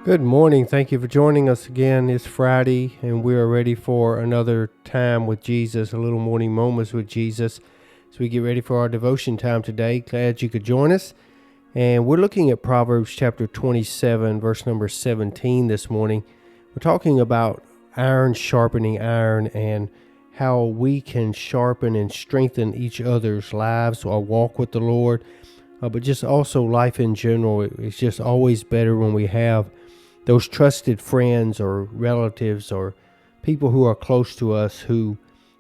Good morning. Thank you for joining us again. It's Friday, and we are ready for another time with Jesus, a little morning moments with Jesus. As we get ready for our devotion time today, glad you could join us. And we're looking at Proverbs chapter 27, verse number 17 this morning. We're talking about iron sharpening iron and how we can sharpen and strengthen each other's lives or walk with the Lord. But just also life in general. It's just always better when we have those trusted friends or relatives or people who are close to us who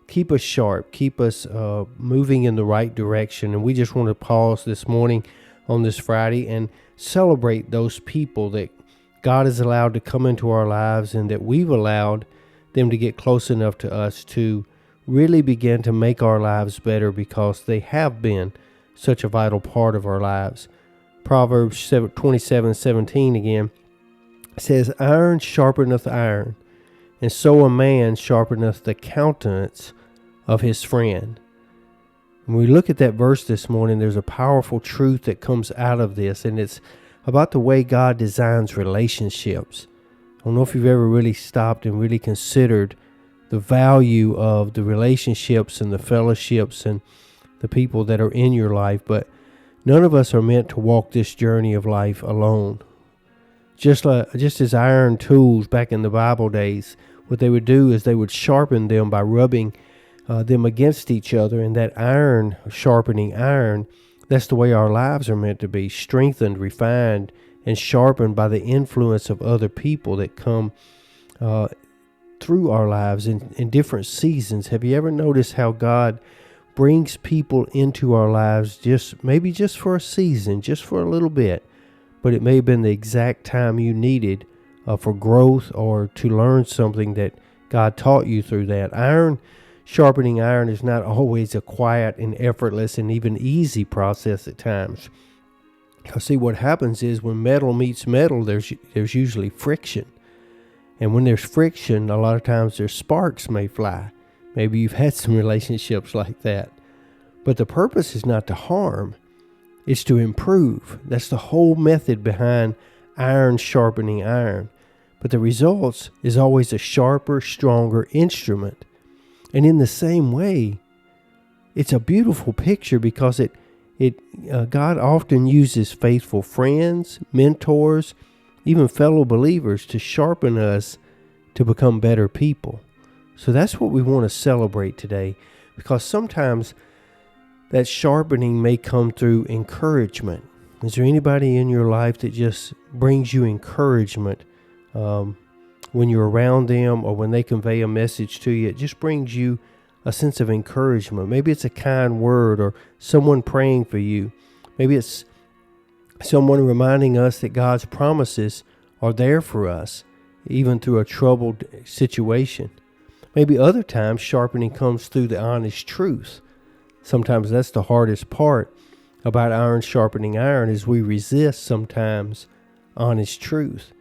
keep us sharp, keep us moving in the right direction. And we just want to pause this morning on this Friday and celebrate those people that God has allowed to come into our lives and that we've allowed them to get close enough to us to really begin to make our lives better because they have been such a vital part of our lives. Proverbs 27:17 again says, "Iron sharpeneth iron, and so a man sharpeneth the countenance of his friend." When we look at that verse this morning, there's a powerful truth that comes out of this, and it's about the way God designs relationships. I don't know if you've ever really stopped and really considered the value of the relationships and the fellowships and the people that are in your life, but none of us are meant to walk this journey of life alone. Just as iron tools back in the Bible days, what they would do is they would sharpen them by rubbing them against each other. And that iron, sharpening iron, that's the way our lives are meant to be, strengthened, refined, and sharpened by the influence of other people that come through our lives in different seasons. Have you ever noticed how God brings people into our lives maybe just for a season, just for a little bit? But it may have been the exact time you needed for growth or to learn something that God taught you through that. Iron sharpening iron is not always a quiet and effortless and even easy process at times. See, what happens is when metal meets metal, there's usually friction. And when there's friction, a lot of times there's sparks may fly. Maybe you've had some relationships like that. But the purpose is not to harm. It's to improve. That's the whole method behind iron sharpening iron. But the results is always a sharper, stronger instrument. And in the same way, it's a beautiful picture because God often uses faithful friends, mentors, even fellow believers to sharpen us to become better people. So that's what we want to celebrate today, because sometimes that sharpening may come through encouragement. Is there anybody in your life that just brings you encouragement when you're around them or when they convey a message to you? It just brings you a sense of encouragement. Maybe it's a kind word or someone praying for you. Maybe it's someone reminding us that God's promises are there for us, even through a troubled situation. Maybe other times sharpening comes through the honest truth. Sometimes that's the hardest part about iron sharpening iron, is we resist sometimes honest truth.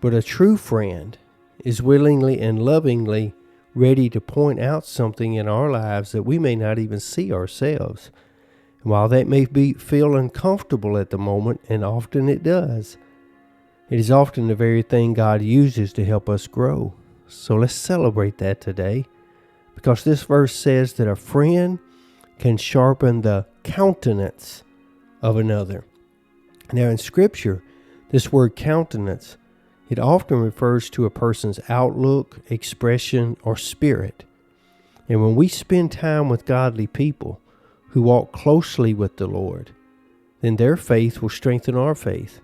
But a true friend is willingly and lovingly ready to point out something in our lives that we may not even see ourselves. And while that may feel uncomfortable at the moment, and often it does, it is often the very thing God uses to help us grow. So let's celebrate that today, because this verse says that a friend can sharpen the countenance of another. Now in Scripture, this word countenance, it often refers to a person's outlook, expression, or spirit. And when we spend time with godly people who walk closely with the Lord, then their faith will strengthen our faith.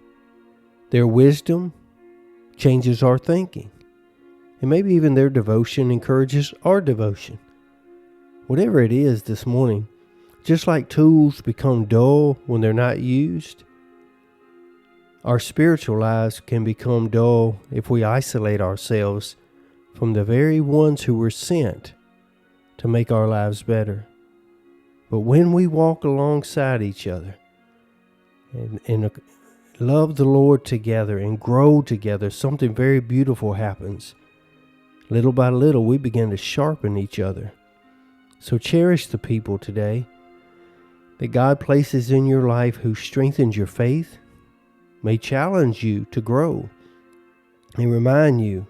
Their wisdom changes our thinking. And maybe even their devotion encourages our devotion. Whatever it is this morning, just like tools become dull when they're not used, our spiritual lives can become dull if we isolate ourselves from the very ones who were sent to make our lives better. But when we walk alongside each other and love the Lord together and grow together, something very beautiful happens. Little by little, we begin to sharpen each other. So cherish the people today that God places in your life who strengthens your faith, may challenge you to grow, and remind you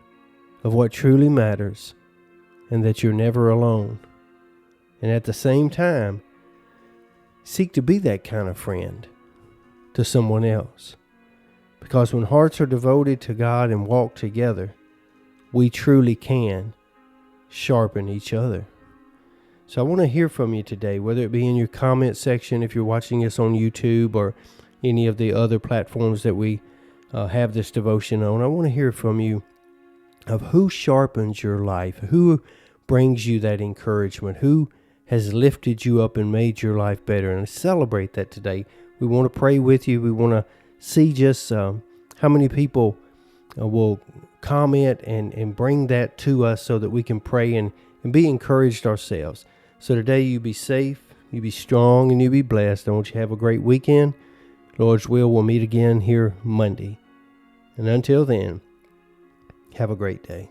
of what truly matters and that you're never alone. And at the same time, seek to be that kind of friend to someone else. Because when hearts are devoted to God and walk together, we truly can sharpen each other. So I want to hear from you today, whether it be in your comment section if you're watching us on YouTube or any of the other platforms that we have this devotion on. I want to hear from you of who sharpens your life, who brings you that encouragement, who has lifted you up and made your life better, and celebrate that today. We want to pray with you. We want to see just how many people will comment and bring that to us so that we can pray and be encouraged ourselves. So today you be safe, you be strong, and you be blessed. I want you to have a great weekend. Lord's will, we'll meet again here Monday. And until then, have a great day.